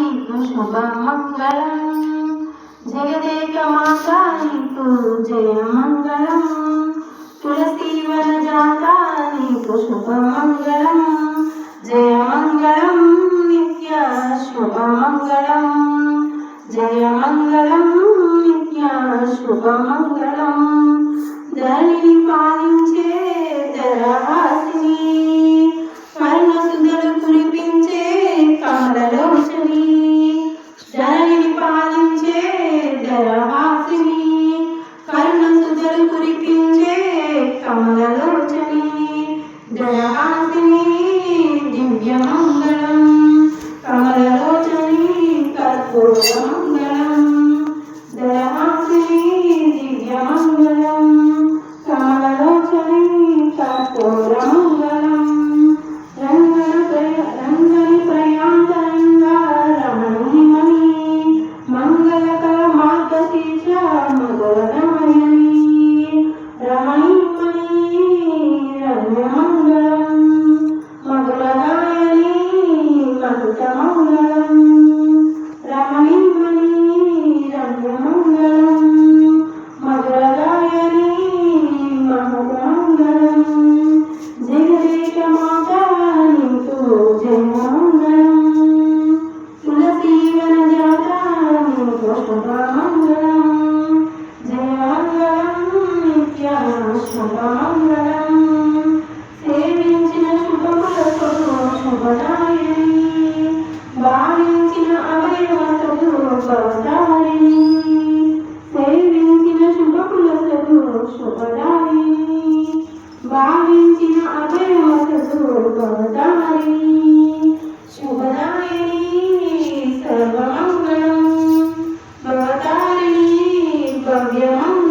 నీకు శుభమంగళం. జగదేకమాతా నీకు జయమంగళం. తులసీవన జాతా నీకు శుభమంగళం. జయమంగళం నిత్య శుభమంగళం. జయమంగళం నిత్య శుభమంగళం. ధరణిని పాలించే ధరహాసిని, కరుణసుధలు కురిపించే కమలలోచని. ధరణిని పాలించే ధరహాసిని, కరుణసుధలు కురిపించే కమలలోచని. ధరహాసిని దివ్యమంగళం, కమలలోచని కర్పూరమంగళం. ధరహాసిని దివ్యమంగళం, కమలలోచని కర్పూరమంగళం. రంగని ప్రయాంతరంగా రమణీమణి, మంగళకర మార్గశీర్ష మధురమయని. రమణీమణి రమ్యమంగళం, మధురగాయని మధురమంగళం. రమణీమణి రమ్యమంగళం, మధురగాయని మధురమంగళం. జగదేకమాతా నీకు జయమంగళం. తులసీవన జాతా నీకు శుభమంగళం. జయమంగళం నిత్య శుభమంగళం. సేవించిన శుభములకు శుభదాయిని, భావించిన అభయవతులు భవతారిణి. సేవించిన శుభములకు శుభదాయిని, భావించిన అభయవతులు భవతారిణి. శుభదాయిని సర్వమంగళం, భవతారిణి భవ్యమంగళం.